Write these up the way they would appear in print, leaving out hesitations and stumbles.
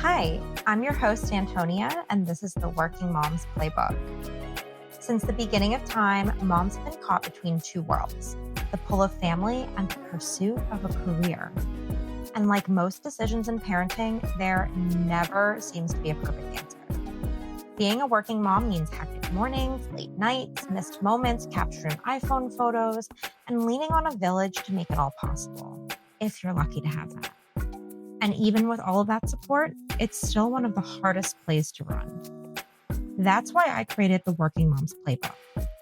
Hi, I'm your host, Antonia, and this is the Working Moms Playbook. Since the beginning of time, moms have been caught between two worlds, the pull of family and the pursuit of a career. And like most decisions in parenting, there never seems to be a perfect answer. Being a working mom means hectic mornings, late nights, missed moments captured in iPhone photos, and leaning on a village to make it all possible, if you're lucky to have that. And even with all of that support, it's still one of the hardest plays to run. That's why I created the Working Moms Playbook,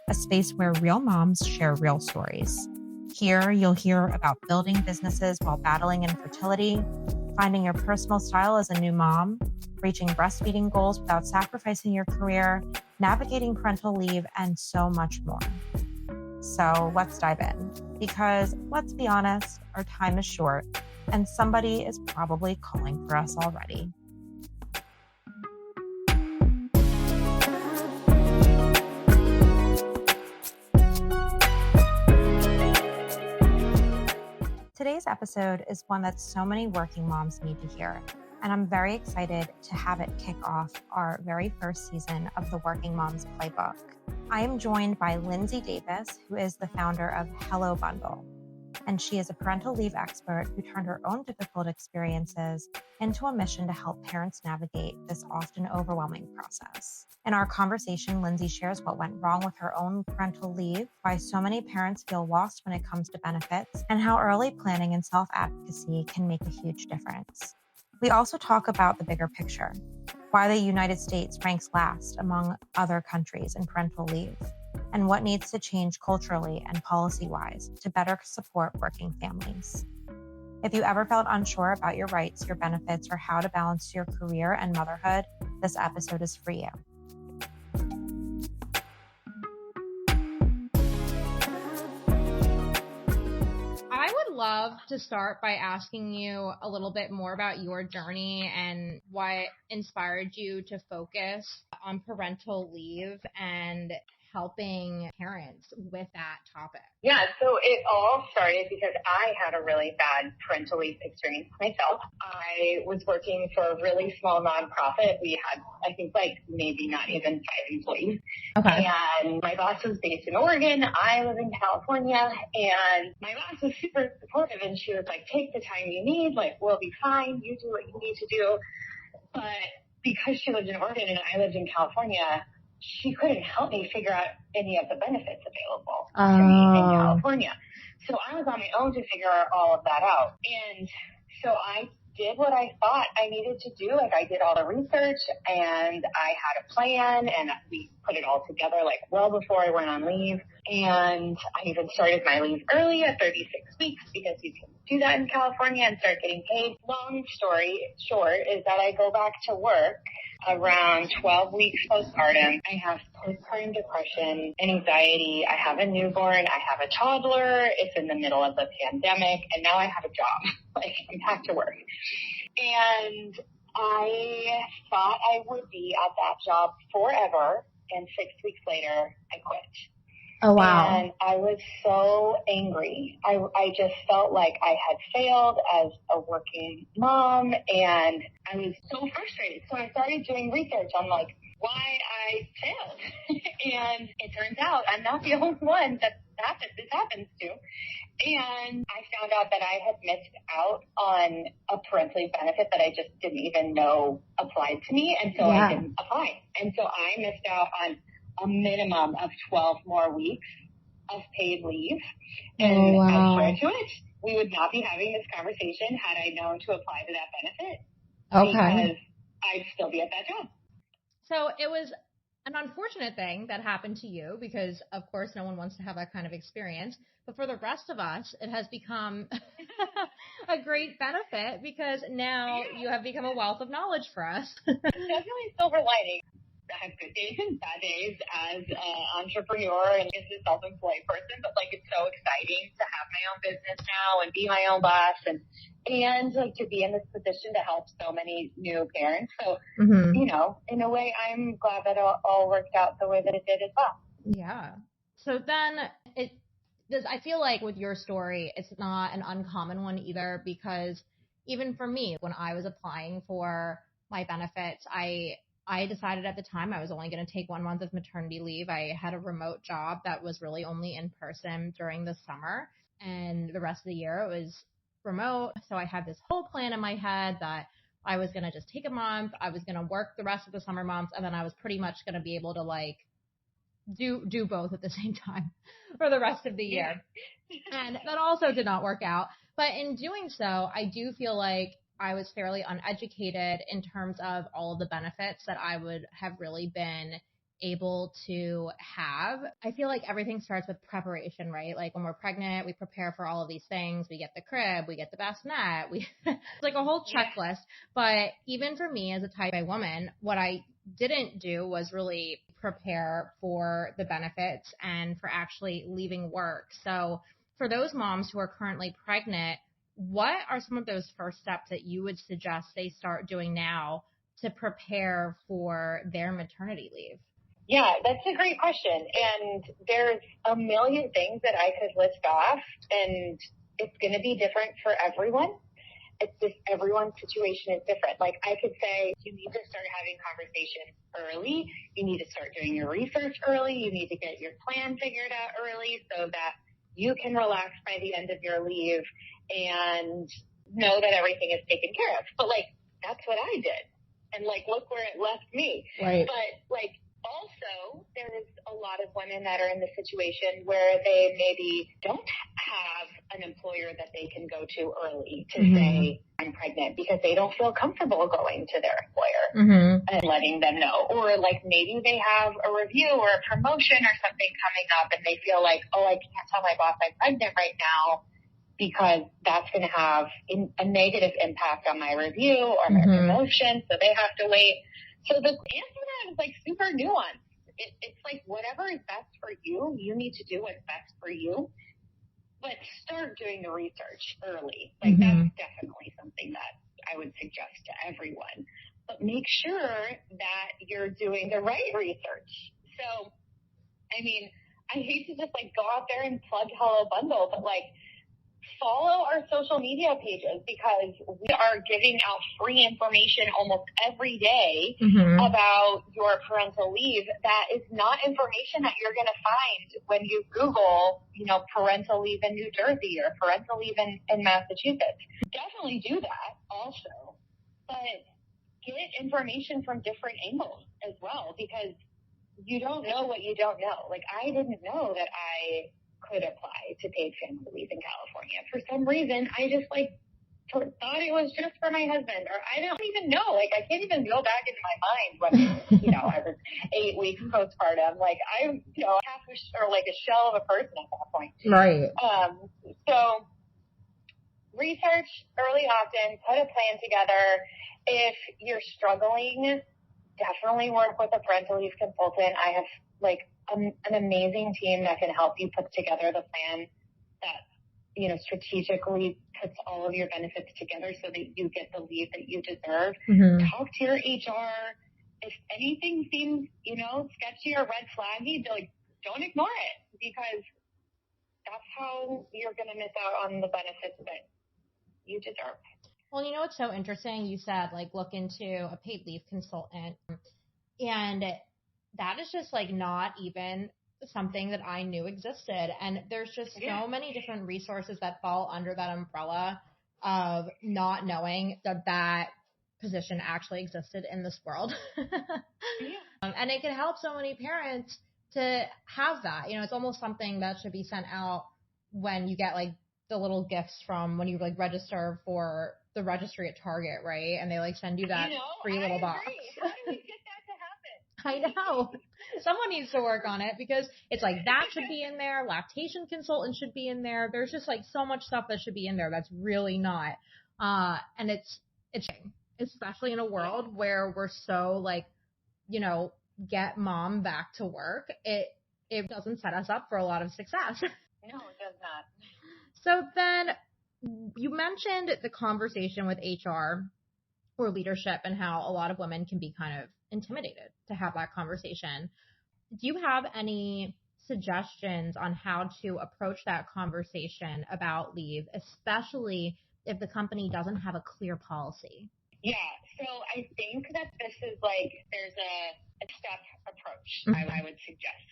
a space where real moms share real stories. Here, you'll hear about building businesses while battling infertility, finding your personal style as a new mom, reaching breastfeeding goals without sacrificing your career, navigating parental leave, and so much more. So let's dive in, because let's be honest, our time is short, and somebody is probably calling for us already. Today's episode is one that so many working moms need to hear, and I'm very excited to have it kick off our very first season of the Working Moms Playbook. I am joined by Linzay Davis, who is the founder of Hello Bundle, and she is a parental leave expert who turned her own difficult experiences into a mission to help parents navigate this often overwhelming process. In our conversation, Linzay shares what went wrong with her own parental leave, why so many parents feel lost when it comes to benefits, and how early planning and self-advocacy can make a huge difference. We also talk about the bigger picture, why the United States ranks last among other countries in parental leave, and what needs to change culturally and policy-wise to better support working families. If you ever felt unsure about your rights, your benefits, or how to balance your career and motherhood, this episode is for you. I would love to start by asking you a little bit more about your journey and what inspired you to focus on parental leave and helping parents with that topic. Yeah, so it all started because I had a really bad parental leave experience myself. I was working for a really small nonprofit. We had, I think, maybe not even 5 employees. Okay. And my boss was based in Oregon. I live in California. And my boss was super supportive. And she was like, take the time you need. We'll be fine. You do what you need to do. But because she lived in Oregon and I lived in California, she couldn't help me figure out any of the benefits available to me in California. So I was on my own to figure all of that out. And so I did what I thought I needed to do. I did all the research and I had a plan and we put it all together well before I went on leave. And I even started my leave early at 36 weeks because you can do that in California and start getting paid. Long story short is that I go back to work around 12 weeks postpartum. I have postpartum depression, anxiety. I have a newborn. I have a toddler. It's in the middle of the pandemic. And now I have a job. I'm back to work. And I thought I would be at that job forever. And 6 weeks later, I quit. Oh, wow. And I was so angry. I just felt like I had failed as a working mom, and I was so frustrated. So I started doing research on why I failed. And it turns out I'm not the only one that this happens to. And I found out that I had missed out on a parental leave benefit that I just didn't even know applied to me. And so I didn't apply. And so I missed out on a minimum of 12 more weeks of paid leave. And I swear to it, we would not be having this conversation had I known to apply to that benefit. Okay. Because I'd still be at that job. So it was an unfortunate thing that happened to you because, of course, no one wants to have that kind of experience. But for the rest of us, it has become a great benefit because now you have become a wealth of knowledge for us. Definitely a silver lining. I have good days and bad days as an entrepreneur and as a self-employed person, but it's so exciting to have my own business now and be my own boss and to be in this position to help so many new parents. So, in a way, I'm glad that it all worked out the way that it did as well. Yeah. So then I feel like with your story, it's not an uncommon one either because even for me, when I was applying for my benefits, I decided at the time I was only going to take 1 month of maternity leave. I had a remote job that was really only in person during the summer, and the rest of the year it was remote. So I had this whole plan in my head that I was going to just take a month. I was going to work the rest of the summer months, and then I was pretty much going to be able to like do both at the same time for the rest of the year. And that also did not work out. But in doing so, I do feel like I was fairly uneducated in terms of all of the benefits that I would have really been able to have. I feel like everything starts with preparation, right? Like when we're pregnant, we prepare for all of these things. We get the crib, we get the bassinet, it's like a whole checklist. But even for me as a type A woman, what I didn't do was really prepare for the benefits and for actually leaving work. So for those moms who are currently pregnant, what are some of those first steps that you would suggest they start doing now to prepare for their maternity leave? Yeah, that's a great question. And there's a million things that I could list off, and it's going to be different for everyone. It's just everyone's situation is different. Like I could say you need to start having conversations early. You need to start doing your research early. You need to get your plan figured out early so that you can relax by the end of your leave and know that everything is taken care of. But like, that's what I did. And like, look where it left me. Right. But like, also, there's a lot of women that are in the situation where they maybe don't have an employer that they can go to early to say, I'm pregnant, because they don't feel comfortable going to their employer and letting them know. Or like maybe they have a review or a promotion or something coming up and they feel like, oh, I can't tell my boss I'm pregnant right now because that's going to have a negative impact on my review or my promotion. So they have to wait. So the answer to that is like super nuanced. It's like whatever is best for you, you need to do what's best for you. But start doing the research early. Like that's definitely something that I would suggest to everyone. But make sure that you're doing the right research. So, I mean, I hate to just like go out there and plug Hello Bundle, but like follow our social media pages because we are giving out free information almost every day about your parental leave. That is not information that you're going to find when you Google, you know, parental leave in New Jersey or parental leave in Massachusetts. Definitely do that also, but get information from different angles as well because you don't know what you don't know. Like I didn't know that I could apply to paid family leave in California. For some reason, I just like thought it was just for my husband, or I don't even know. Like I can't even go back into my mind when, you know, I was 8 weeks postpartum. Like I'm, you know, or like a shell of a person at that point. Right. So research early often, put a plan together. If you're struggling, definitely work with a parental leave consultant. I have like an amazing team that can help you put together the plan that, you know, strategically puts all of your benefits together so that you get the leave that you deserve. Talk to your HR. If anything seems, you know, sketchy or red flaggy, like don't ignore it because that's how you're going to miss out on the benefits that you deserve. Well, you know what's so interesting? You said like look into a paid leave consultant, and that is just like not even something that I knew existed. And there's just so many different resources that fall under that umbrella of not knowing that that position actually existed in this world. And it can help so many parents to have that. You know, it's almost something that should be sent out when you get like the little gifts from when you like register for the registry at Target, right? And they like send you that free little box. How do we get that to happen? I know. Someone needs to work on it because it's like that should be in there. Lactation consultant should be in there. There's just like so much stuff that should be in there that's really not. And it's especially in a world where we're so like, you know, get mom back to work. It doesn't set us up for a lot of success. No, it does not. So then you mentioned the conversation with HR or leadership and how a lot of women can be kind of intimidated to have that conversation. Do you have any suggestions on how to approach that conversation about leave, especially if the company doesn't have a clear policy? Yeah. So I think that this is like, there's a step approach I would suggest.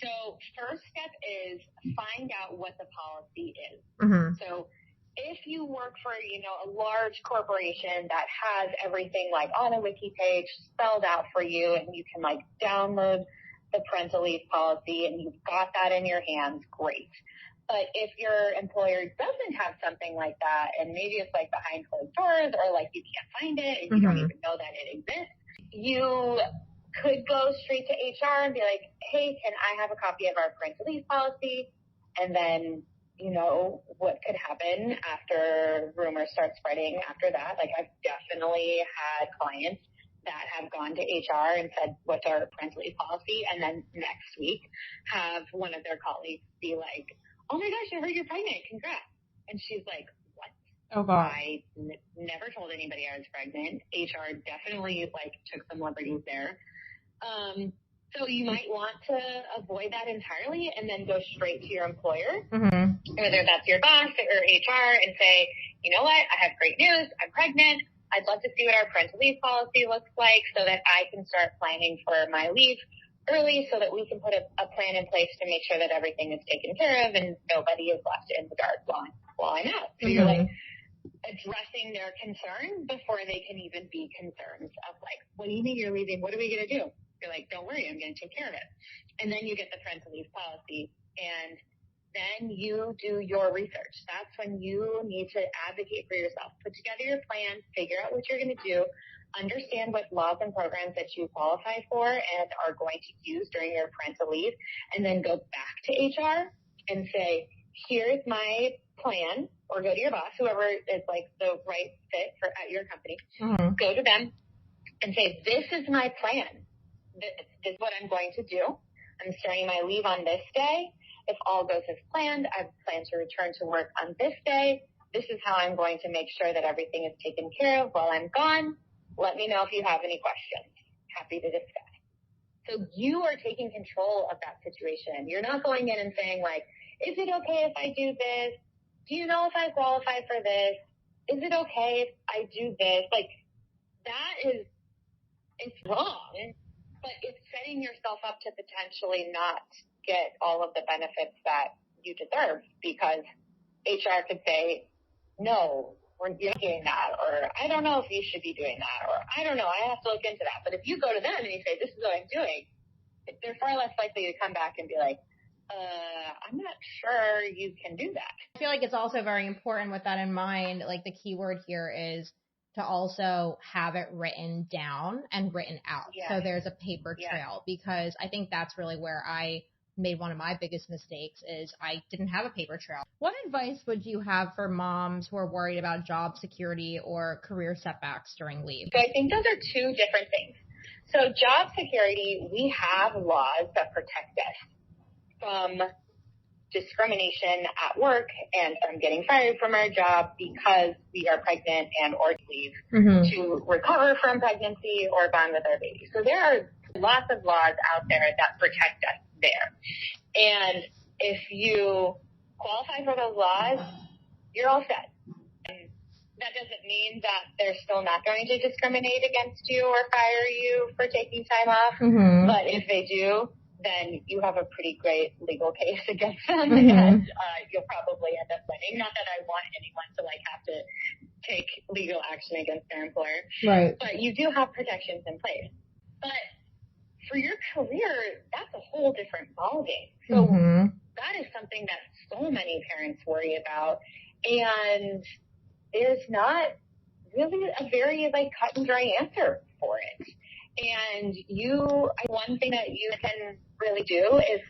So first step is find out what the policy is. So if you work for, a large corporation that has everything like on a wiki page spelled out for you, and you can like download the parental leave policy and you've got that in your hands, great. But if your employer doesn't have something like that, and maybe it's like behind closed doors, or like you can't find it and you don't even know that it exists, you could go straight to HR and be like, hey, can I have a copy of our parental leave policy? And then, what could happen after rumors start spreading after that? Like, I've definitely had clients that have gone to HR and said, what's our parental leave policy? And then next week have one of their colleagues be like, oh my gosh, I heard you're pregnant. Congrats. And she's like, what? Oh, God. I never told anybody I was pregnant. HR definitely took some liberties there. So you might want to avoid that entirely and then go straight to your employer, whether that's your boss or HR, and say, you know what? I have great news. I'm pregnant. I'd love to see what our parental leave policy looks like so that I can start planning for my leave early, so that we can put a plan in place to make sure that everything is taken care of and nobody is left in the dark while I'm out. So you're addressing their concern before they can even be concerned of what do you mean you're leaving? What are we going to do? You're like, don't worry, I'm going to take care of it. And then you get the parental leave policy, and then you do your research. That's when you need to advocate for yourself. Put together your plan, figure out what you're going to do, understand what laws and programs that you qualify for and are going to use during your parental leave, and then go back to HR and say, here's my plan, or go to your boss, whoever is the right fit at your company. Go to them and say, this is my plan. This is what I'm going to do. I'm starting my leave on this day. If all goes as planned, I plan to return to work on this day. This is how I'm going to make sure that everything is taken care of while I'm gone. Let me know if you have any questions. Happy to discuss. So you are taking control of that situation. You're not going in and saying is it okay if I do this? Do you know if I qualify for this? Is it okay if I do this? It's wrong, but it's setting yourself up to potentially not get all of the benefits that you deserve, because HR could say, no, we're not doing that, or I don't know if you should be doing that, or I don't know, I have to look into that. But if you go to them and you say, this is what I'm doing, they're far less likely to come back and be like, I'm not sure you can do that. I feel like it's also very important with that in mind. The key word here is to also have it written down and written out. Yes. So there's a paper trail, because I think that's really where I made one of my biggest mistakes, is I didn't have a paper trail. What advice would you have for moms who are worried about job security or career setbacks during leave? So I think those are two different things. So job security, we have laws that protect us from discrimination at work and from getting fired from our job because we are pregnant and or leave to recover from pregnancy or bond with our baby. So there are lots of laws out there that protect us there. And if you qualify for those laws, you're all set. And that doesn't mean that they're still not going to discriminate against you or fire you for taking time off. But if they do, then you have a pretty great legal case against them, and you'll probably end up winning. Not that I want anyone to have to take legal action against their employer, Right. But you do have protections in place. But for your career, that's a whole different ballgame. So that is something that so many parents worry about, and there's not really a very cut and dry answer for it. And one thing that you can really do is,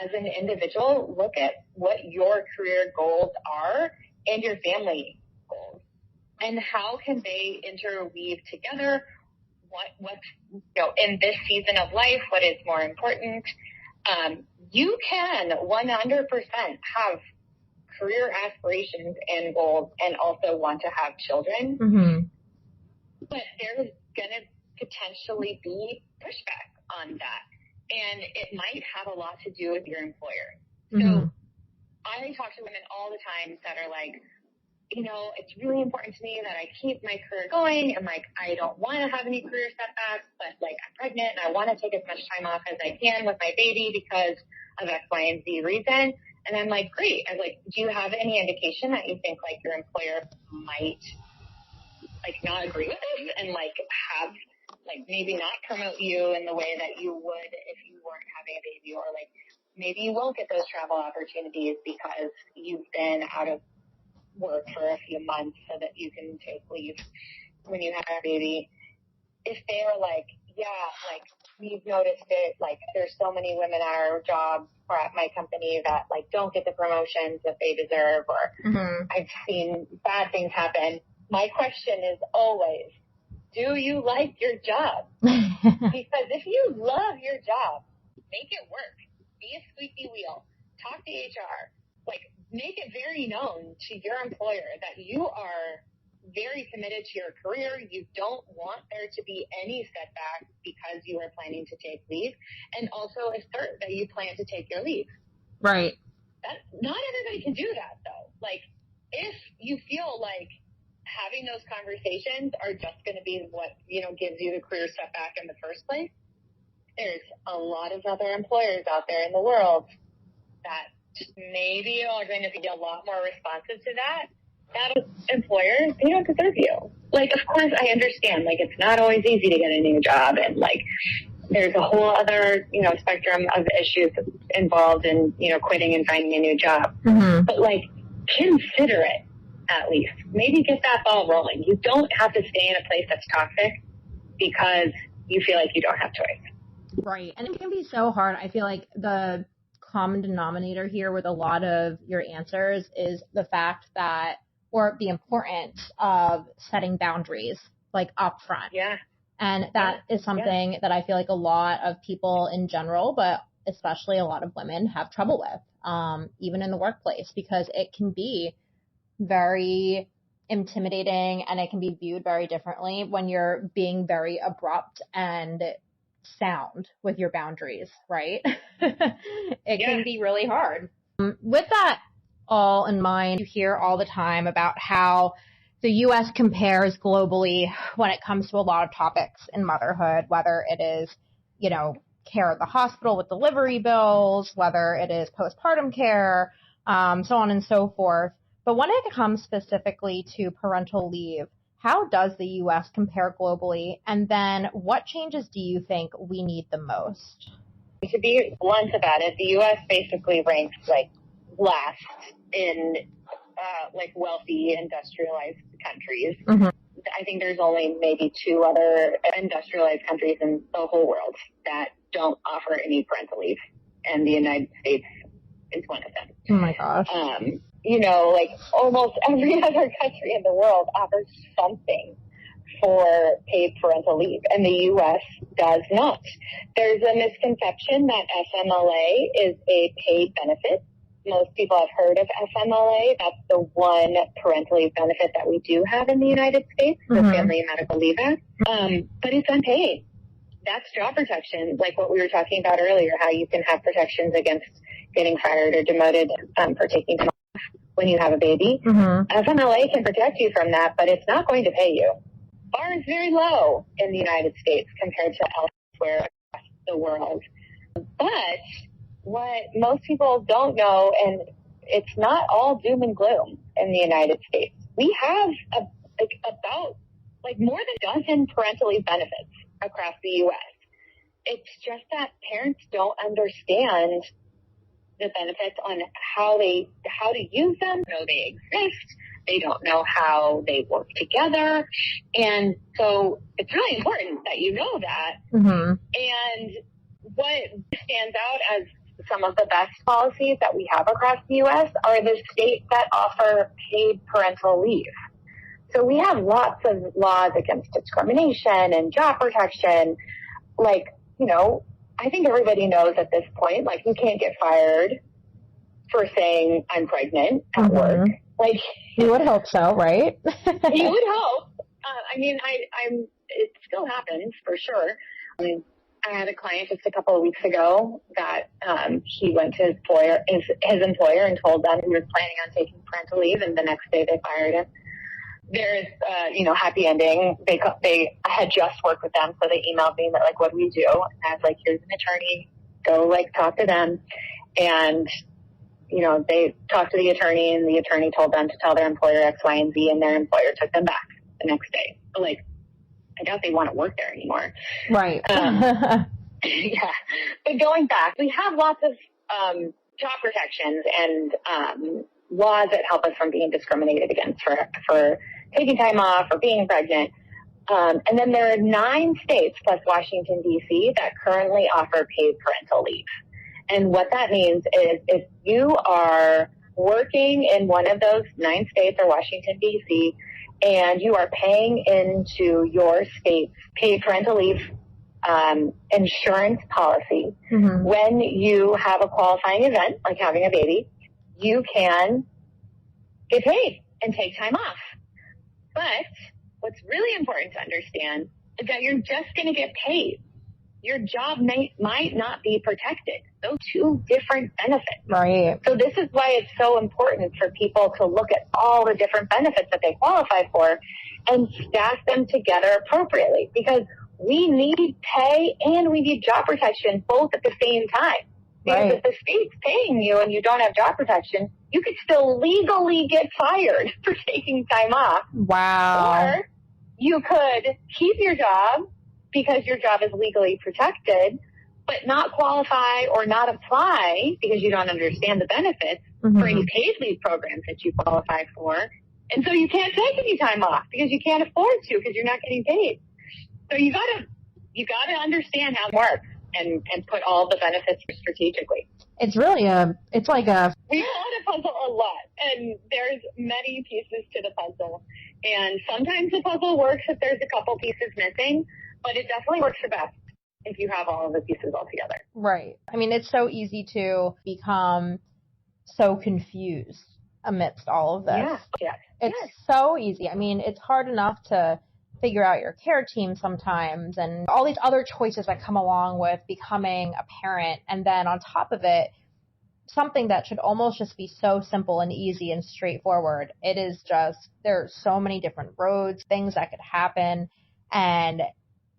as an individual, look at what your career goals are and your family goals, and how can they interweave together. What's in this season of life, what is more important? You can 100% have career aspirations and goals and also want to have children, but there's gonna potentially be pushback on that. And it might have a lot to do with your employer. So I talk to women all the time that are it's really important to me that I keep my career going, and like, I don't want to have any career setbacks, but like, I'm pregnant and I want to take as much time off as I can with my baby because of X, Y, and Z reason. And I'm like, great. I'm like, do you have any indication that you think like your employer might like not agree with this and like have like maybe not promote you in the way that you would if you weren't having a baby, or like maybe you won't get those travel opportunities because you've been out of work for a few months so that you can take leave when you have a baby. If they're like, yeah, like we've noticed it, like there's so many women at our job or at my company that like don't get the promotions that they deserve, or I've seen bad things happen. My question is always, do you like your job? Because if you love your job, make it work. Be a squeaky wheel. Talk to HR. Like, make it very known to your employer that you are very committed to your career. You don't want there to be any setback because you are planning to take leave. And also assert that you plan to take your leave. Right. Not everybody can do that, though. Like, if you feel like having those conversations are just going to be what, gives you the career setback in the first place, there's a lot of other employers out there in the world that maybe are going to be a lot more responsive to that. That employer, they don't deserve you. Like, of course, I understand, like, it's not always easy to get a new job, and, like, there's a whole other, spectrum of issues involved in, quitting and finding a new job. But, like, consider it, at least. Maybe get that ball rolling. You don't have to stay in a place that's toxic because you feel like you don't have choice. Right. And it can be so hard. I feel like the common denominator here with a lot of your answers is the fact that, or the importance of setting boundaries, like upfront. Yeah. And that is something that I feel like a lot of people in general, but especially a lot of women have trouble with, even in the workplace, because it can be very intimidating and it can be viewed very differently when you're being very abrupt and sound with your boundaries, right? It can be really hard. With that all in mind, you hear all the time about how the U.S. compares globally when it comes to a lot of topics in motherhood, whether it is, care at the hospital with delivery bills, whether it is postpartum care, so on and so forth. But when it comes specifically to parental leave, how does the U.S. compare globally? And then what changes do you think we need the most? To be blunt about it, the U.S. basically ranks last in wealthy industrialized countries. I think there's only maybe 2 other industrialized countries in the whole world that don't offer any parental leave, and the United States is one of them. Oh my gosh. Almost every other country in the world offers something for paid parental leave, and the U.S. does not. There's a misconception that FMLA is a paid benefit. Most people have heard of FMLA. That's the one parental leave benefit that we do have in the United States, the Family and Medical Leave Act. But it's unpaid. That's job protection, like what we were talking about earlier, how you can have protections against getting fired or demoted for taking time off when you have a baby. FMLA can protect you from that, but it's not going to pay you. Bar is very low in the United States compared to elsewhere across the world. But what most people don't know, and it's not all doom and gloom in the United States. We have about more than a dozen parental leave benefits across the U.S. It's just that parents don't understand the benefits on how to use them. They know they exist. They don't know how they work together. And so it's really important that you know that. And what stands out as some of the best policies that we have across the U.S. are the states that offer paid parental leave. So we have lots of laws against discrimination and job protection. I think everybody knows at this point, you can't get fired for saying I'm pregnant at work. You would hope so, right? You would hope. It still happens for sure. I had a client just a couple of weeks ago that he went to his employer and told them he was planning on taking parental leave, and the next day they fired him. There's, happy ending. I had just worked with them, so they emailed me, like, what do we do? And I was like, here's an attorney. Go, talk to them. And, they talked to the attorney, and the attorney told them to tell their employer X, Y, and Z, and their employer took them back the next day. So, I doubt they want to work there anymore. Right. Yeah. But going back, we have lots of job protections and laws that help us from being discriminated against for taking time off or being pregnant. And then there are 9 states plus Washington, D.C. that currently offer paid parental leave. And what that means is if you are working in one of those 9 states or Washington, D.C., and you are paying into your state's paid parental leave insurance policy, when you have a qualifying event, like having a baby, you can get paid and take time off. But what's really important to understand is that you're just going to get paid. Your job might not be protected. Those 2 different benefits. Right. So this is why it's so important for people to look at all the different benefits that they qualify for and stack them together appropriately, because we need pay and we need job protection both at the same time. Because if the state's paying you and you don't have job protection, you could still legally get fired for taking time off. Wow. Or you could keep your job because your job is legally protected, but not qualify or not apply because you don't understand the benefits for any paid leave programs that you qualify for. And so you can't take any time off because you can't afford to because you're not getting paid. So you gotta understand how it works and put all the benefits strategically. It's really we want to puzzle a lot, and there's many pieces to the puzzle. And sometimes the puzzle works if there's a couple pieces missing, but it definitely works the best if you have all of the pieces all together. Right. I mean, it's so easy to become so confused amidst all of this. Yeah. It's so easy. I mean, it's hard enough to figure out your care team sometimes and all these other choices that come along with becoming a parent. And then on top of it, something that should almost just be so simple and easy and straightforward. It is just, there are so many different roads, things that could happen, and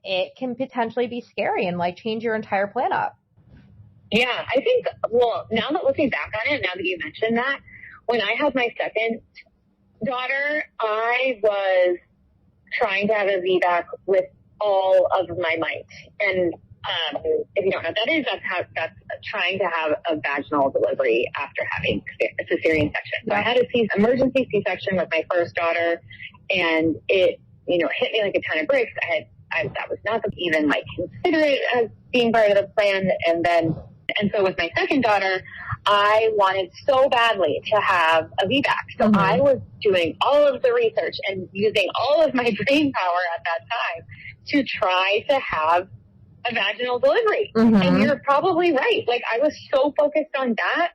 it can potentially be scary and change your entire plan up. Yeah, I think, now that looking back on it, now that you mentioned that, when I had my second daughter, I was trying to have a VBAC with all of my might. And if you don't know what that is, that's trying to have a vaginal delivery after having a cesarean section. So I had an emergency C-section with my first daughter, and it, hit me like a ton of bricks. That was not even consider it as being part of the plan. And so with my second daughter, I wanted so badly to have a VBAC. So I was doing all of the research and using all of my brain power at that time to try to have a vaginal delivery. And you're probably right. I was so focused on that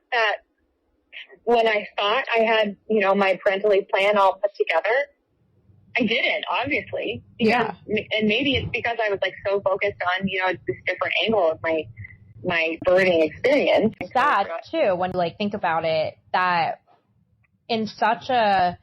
when I thought I had, my parental leave plan all put together, I didn't, obviously. And maybe it's because I was so focused on, this different angle of my birthing experience. It's sad too when you think about it, that in such a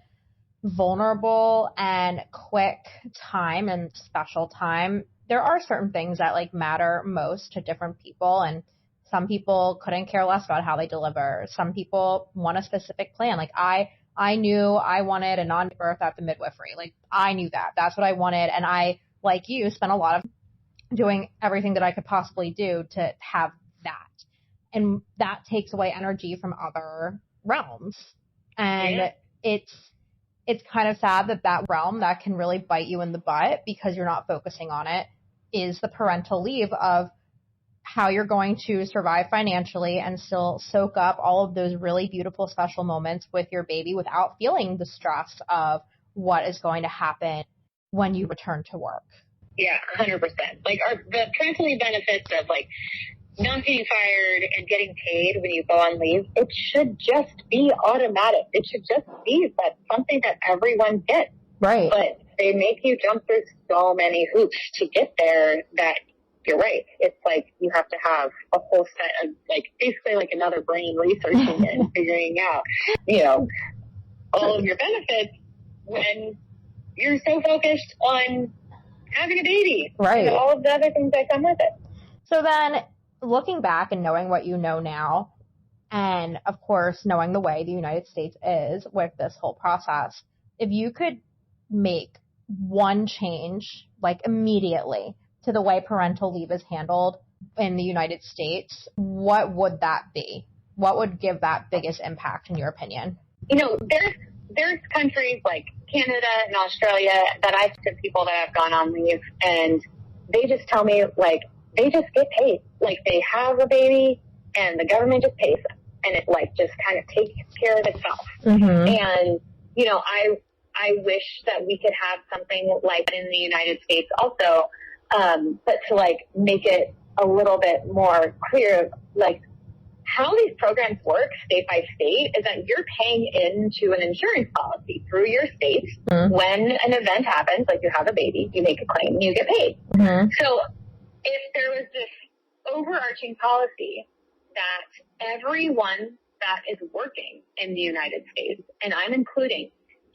vulnerable and quick time and special time, there are certain things that matter most to different people, and some people couldn't care less about how they deliver. Some people want a specific plan. I knew I wanted a non-birth at the midwifery. I knew that. That's what I wanted, and I, like you, spent a lot of doing everything that I could possibly do to have that. And that takes away energy from other realms. And it's kind of sad that realm that can really bite you in the butt because you're not focusing on it is the parental leave of how you're going to survive financially and still soak up all of those really beautiful, special moments with your baby without feeling the stress of what is going to happen when you return to work. Yeah, 100%. The parental leave benefits of not getting fired and getting paid when you go on leave, it should just be automatic. It should just be something that everyone gets. Right. But they make you jump through so many hoops to get there that you're right. It's like you have to have a whole set of like basically like another brain researching it and figuring out, all of your benefits when you're so focused on having a baby. Right. And all of the other things that come with it. So then looking back and knowing what you know now, and of course knowing the way the United States is with this whole process, if you could make one change, like immediately, to the way parental leave is handled in the United States, what would that be? What would give that biggest impact in your opinion? There's countries like Canada and Australia that I've seen people that have gone on leave, and they just tell me, like, they just get paid. Like, they have a baby, and the government just pays them, and it, like, just kind of takes care of itself. Mm-hmm. And, I wish that we could have something like in the United States also, but to, like, make it a little bit more clear, like, how these programs work state by state is that you're paying into an insurance policy through your state. Mm-hmm. When an event happens, like you have a baby, you make a claim, you get paid. Mm-hmm. So if there was this overarching policy that everyone that is working in the United States, and I'm including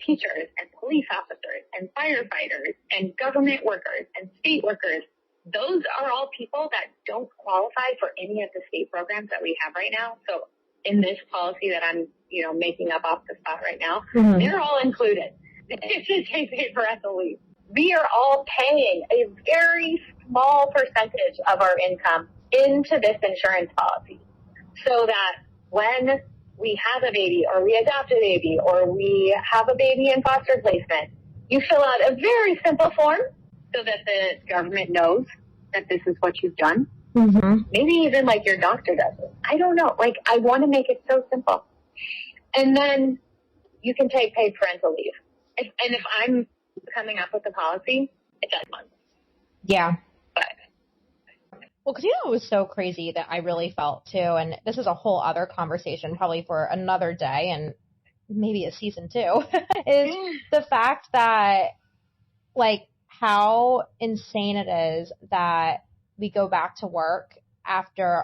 teachers and police officers and firefighters and government workers and state workers, those are all people that don't qualify for any of the state programs that we have right now. So in this policy that I'm, making up off the spot right now, mm-hmm. they're all included. It's just paid parental leave. We are all paying a very small percentage of our income into this insurance policy so that when we have a baby or we adopt a baby or we have a baby in foster placement, you fill out a very simple form so that the government knows that this is what you've done. Mm-hmm. Maybe even like your doctor does it. I don't know. Like, I want to make it so simple. And then you can take paid parental leave. If I'm coming up with a policy, it's that month. Yeah. But. Well, because it was so crazy that I really felt too, and this is a whole other conversation probably for another day and maybe a season 2, is the fact that, like, how insane it is that we go back to work after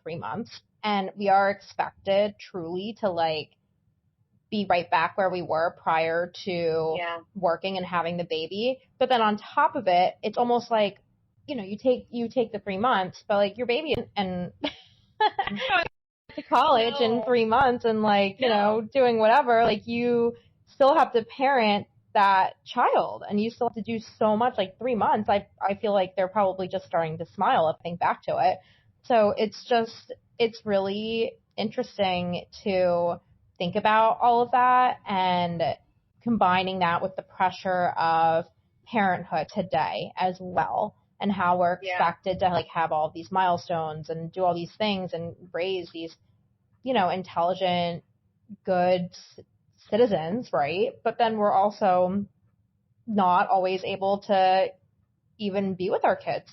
3 months, and we are expected truly to, like, be right back where we were prior to working and having the baby. But then on top of it, it's almost like, you take the 3 months, but, like, your baby and to college in 3 months and, like, doing whatever, like, you still have to parent that child, and you still have to do so much. Like, 3 months, I feel like they're probably just starting to smile if I think back to it. So it's really interesting to think about all of that and combining that with the pressure of parenthood today as well, and how we're expected to, like, have all these milestones and do all these things and raise these, intelligent, good citizens, right? But then we're also not always able to even be with our kids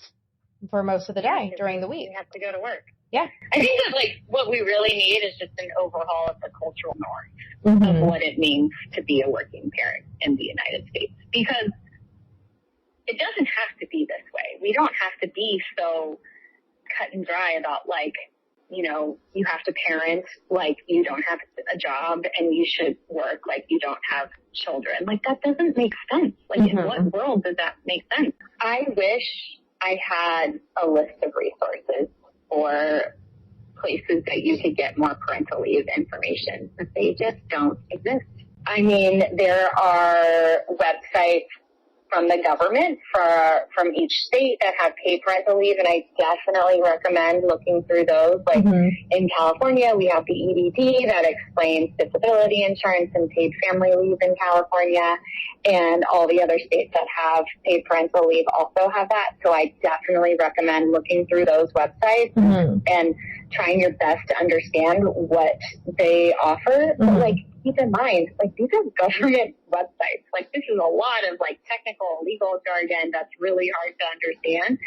for most of the day during the week. We have to go to work. Yeah. I think that, like, what we really need is just an overhaul of the cultural norms of what it means to be a working parent in the United States. Because it doesn't have to be this way. We don't have to be so cut and dry about, like, you have to parent like you don't have a job and you should work like you don't have children. Like, that doesn't make sense. Like, in what world does that make sense? I wish I had a list of resources or places that you could get more parental leave information, but they just don't exist. I mean, there are websites from the government from each state that have paid parental leave, and I definitely recommend looking through those. Like, in California, we have the EDP that explains disability insurance and paid family leave in California, and all the other states that have paid parental leave also have that. So I definitely recommend looking through those websites and trying your best to understand what they offer. But, like, keep in mind, like, these are government websites. Like, this is a lot of, like, technical legal jargon that's really hard to understand,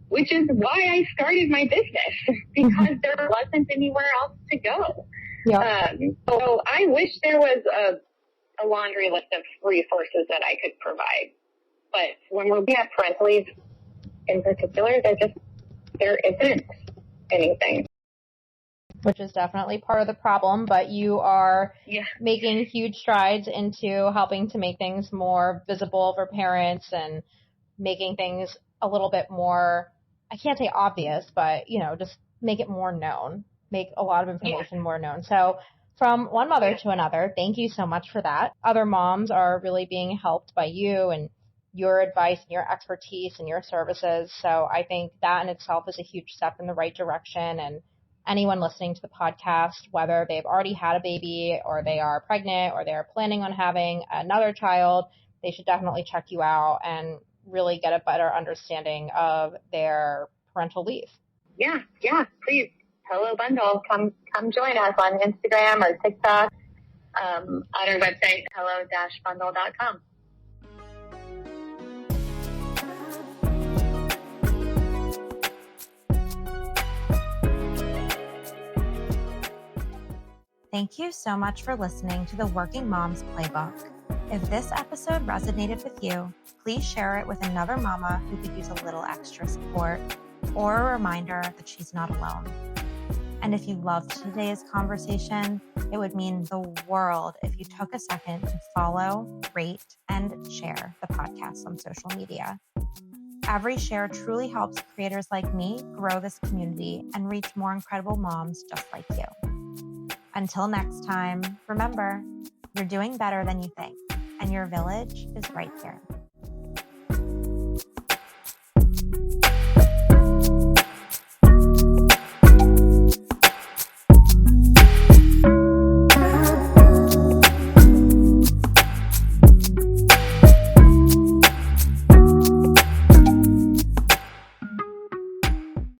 which is why I started my business, because there wasn't anywhere else to go. So I wish there was a laundry list of resources that I could provide. But when we're looking at parental leave, in particular, there isn't anything. Which is definitely part of the problem, but you are making huge strides into helping to make things more visible for parents and making things a little bit more, I can't say obvious, but, just make it more known, make a lot of information more known. So from one mother to another, thank you so much for that. Other moms are really being helped by you and your advice and your expertise and your services. So I think that in itself is a huge step in the right direction. And anyone listening to the podcast, whether they've already had a baby or they are pregnant or they're planning on having another child, they should definitely check you out and really get a better understanding of their parental leave. Yeah, please. Hello Bundle. Come join us on Instagram or TikTok, on our website, hello-bundle.com. Thank you so much for listening to the Working Moms Playbook. If this episode resonated with you, please share it with another mama who could use a little extra support or a reminder that she's not alone. And if you loved today's conversation, it would mean the world if you took a second to follow, rate, and share the podcast on social media. Every share truly helps creators like me grow this community and reach more incredible moms just like you. Until next time, remember, you're doing better than you think, and your village is right here.